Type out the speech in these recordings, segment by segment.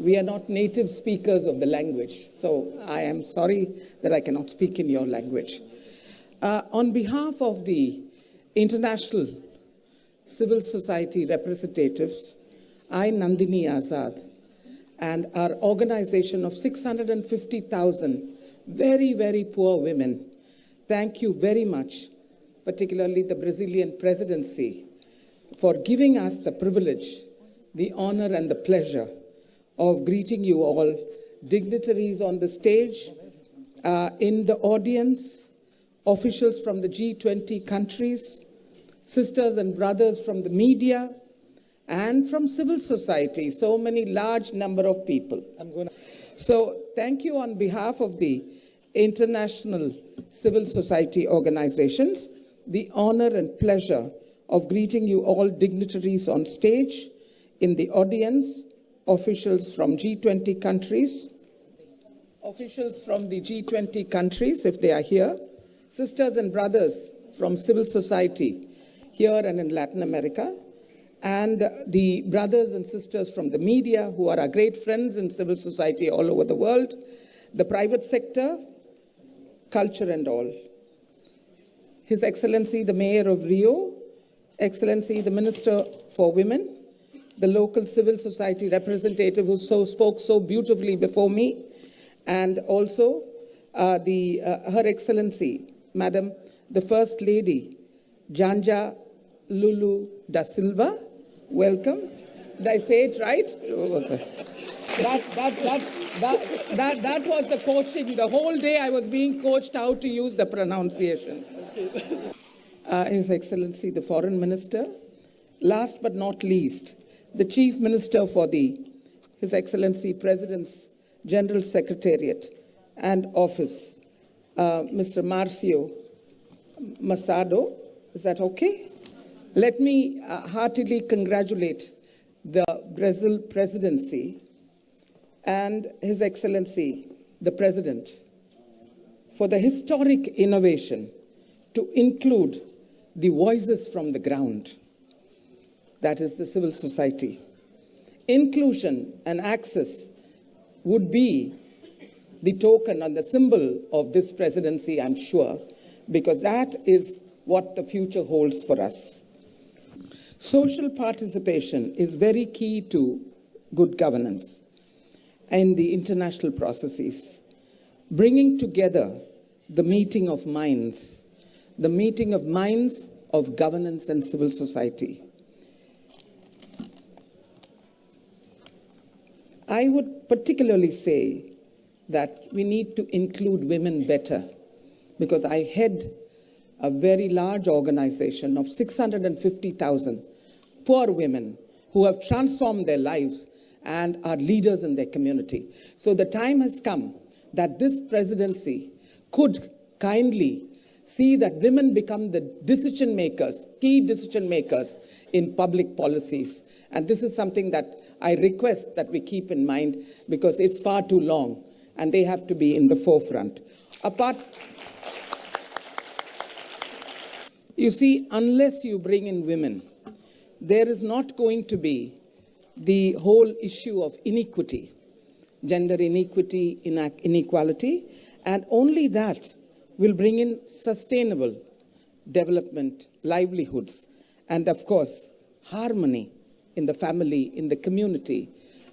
We are not native speakers of the language, so I am sorry that I cannot speak in your language. On behalf of the international civil society representatives, I, Nandini Azad, and our organization of 650,000 very, very poor women, thank you very much, particularly the Brazilian presidency, for giving us the privilege, the honor, and the pleasure of greeting you all, dignitaries on the stage, in the audience, officials from the G20 countries, sisters and brothers from the media, and from civil society, so many large number of people. So thank you on behalf of the international civil society organizations, the honor and pleasure of greeting you all dignitaries on stage, in the audience, officials from G20 countries, officials from the G20 countries, if they are here, sisters and brothers from civil society here and in Latin America, and the brothers and sisters from the media who are our great friends in civil society all over the world, the private sector, culture and all. His Excellency the Mayor of Rio, Excellency the Minister for Women, the local civil society representative who spoke so beautifully before me, and also Her Excellency, Madam, the First Lady, Jaja Lulu da Silva. Welcome. Did I say it right? That was the coaching. The whole day I was being coached how to use the pronunciation. His Excellency, the Foreign Minister. Last but not least, the Chief Minister for His Excellency President's General Secretariat and Office, Mr. Marcio Massado. Is that okay? Let me heartily congratulate the Brazil presidency and His Excellency, the President, for the historic innovation to include the voices from the ground, that is the civil society. Inclusion and access would be the token and the symbol of this presidency, I'm sure, because that is what the future holds for us. Social participation is very key to good governance in the international processes, bringing together the meeting of minds of governance and civil society. I would particularly say that we need to include women better, because I head a very large organization of 650,000 poor women who have transformed their lives and are leaders in their community. So the time has come that this presidency could kindly see that women become the decision makers, key decision makers in public policies. And this is something that I request that we keep in mind, because it's far too long and they have to be in the forefront. You see, unless you bring in women, there is not going to be the whole issue of inequity, gender inequity, inequality, and only that will bring in sustainable development, livelihoods, and of course, harmony in the family, in the community,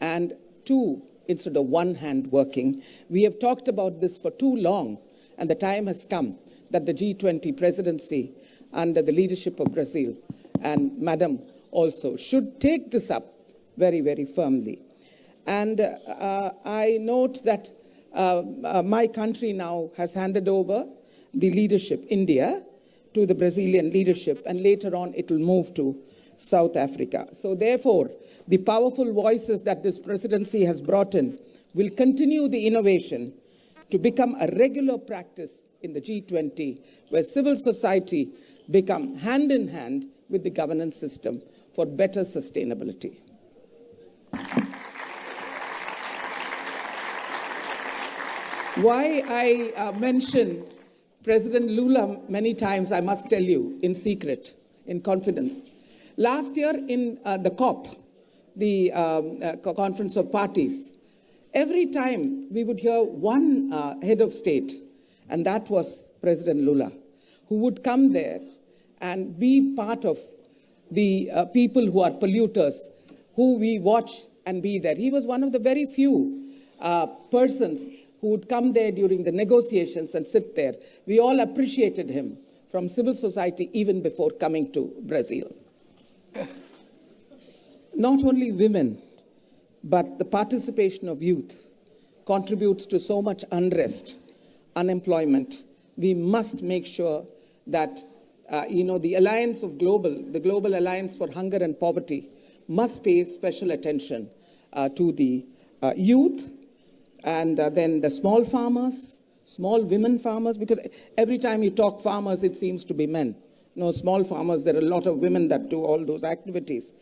and two, instead of one hand working. We have talked about this for too long, and the time has come that the G20 presidency under the leadership of Brazil and Madam also should take this up very, very firmly. And I note that my country now has handed over the leadership, India, to the Brazilian leadership, and later on it will move to South Africa. So therefore, the powerful voices that this presidency has brought in will continue the innovation to become a regular practice in the G20, where civil society become hand in hand with the governance system for better sustainability. Why I mention President Lula many times, I must tell you, in secret, in confidence. Last year in the COP, the Conference of Parties, every time we would hear one head of state, and that was President Lula, who would come there and be part of the people who are polluters, who we watch and be there. He was one of the very few persons who would come there during the negotiations and sit there. We all appreciated him from civil society even before coming to Brazil. Not only women, but the participation of youth contributes to so much unrest, unemployment. We must make sure that the Alliance of the Global Alliance for Hunger and Poverty must pay special attention to the youth, and then the small farmers, small women farmers, because every time you talk farmers, it seems to be men. No, small farmers, there are a lot of women that do all those activities.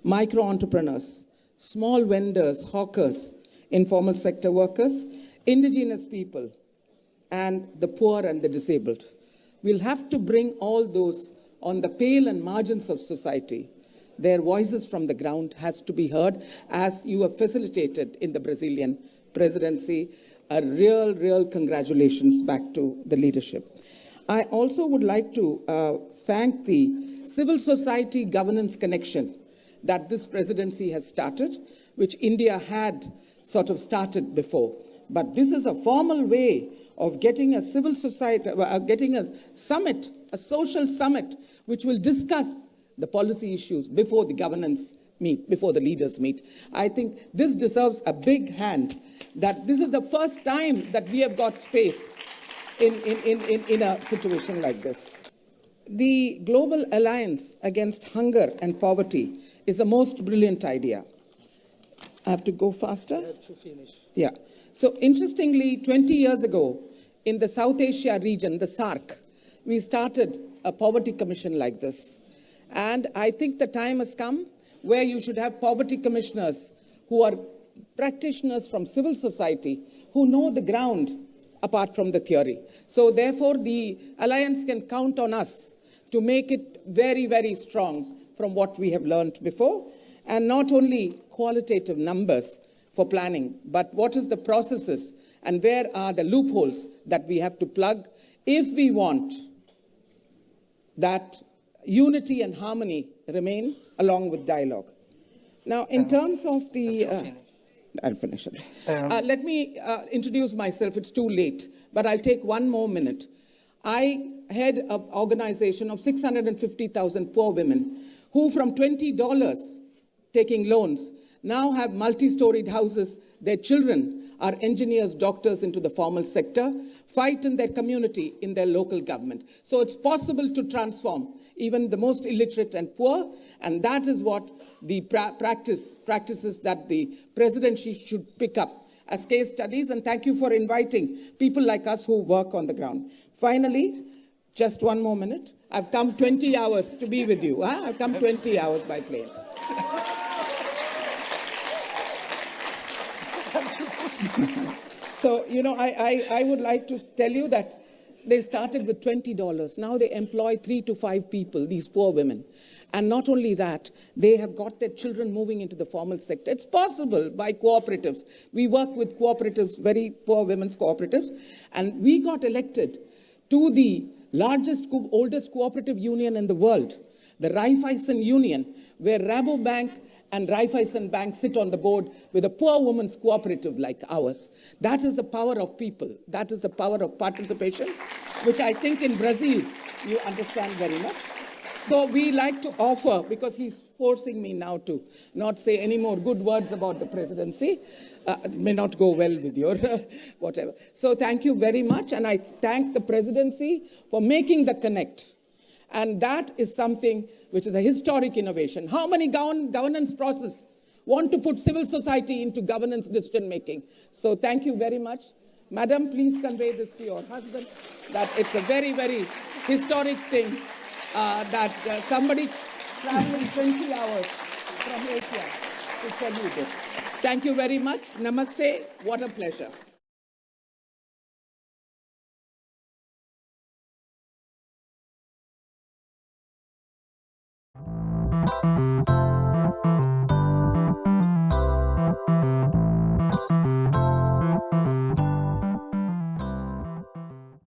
Micro entrepreneurs, small vendors, hawkers, informal sector workers, indigenous people, and the poor and the disabled. We'll have to bring all those on the pale and margins of society. Their voices from the ground has to be heard, as you have facilitated in the Brazilian presidency. A real congratulations back to the leadership. I also would like to thank the civil society governance connection that this presidency has started, which India had sort of started before. But this is a formal way of getting a civil society, getting a summit, a social summit, which will discuss the policy issues before the governance meet, before the leaders meet. I think this deserves a big hand, that this is the first time that we have got space in a situation like this. The Global Alliance Against Hunger and Poverty is a most brilliant idea. I have to go faster? To finish. Yeah. So interestingly, 20 years ago, in the South Asia region, the SAARC, we started a poverty commission like this. And I think the time has come where you should have poverty commissioners who are practitioners from civil society, who know the ground apart from the theory. So therefore, the Alliance can count on us to make it very strong from what we have learned before. And not only qualitative numbers for planning, but what is the processes and where are the loopholes that we have to plug if we want that unity and harmony remain along with dialogue. Now, in terms of the... I'll finish it. Let me introduce myself. It's too late, but I'll take one more minute. I head an organization of 650,000 poor women who from $20 taking loans now have multi-storied houses. Their children are engineers, doctors into the formal sector, fight in their community, in their local government. So it's possible to transform even the most illiterate and poor, and that is what the practices that the presidency should pick up as case studies. And thank you for inviting people like us who work on the ground. Finally, just one more minute. I've come 20 hours to be with you. I've come 20 hours by plane. So, I would like to tell you that they started with $20. Now they employ 3 to 5 people, these poor women. And not only that, they have got their children moving into the formal sector. It's possible by cooperatives. We work with cooperatives, very poor women's cooperatives. And we got elected to the largest, oldest cooperative union in the world, the Raiffeisen Union, where Rabobank and Raiffeisen Bank sit on the board with a poor women's cooperative like ours. That is the power of people. That is the power of participation, which I think in Brazil you understand very much. So we like to offer, because he's forcing me now to not say any more good words about the presidency. It may not go well with your whatever. So thank you very much, and I thank the presidency for making the connect. And that is something which is a historic innovation. How many governance process want to put civil society into governance decision making? So thank you very much. Madam, please convey this to your husband, that it's a very historic thing that somebody traveling 20 hours from Asia to tell you this. Thank you very much. Namaste. What a pleasure.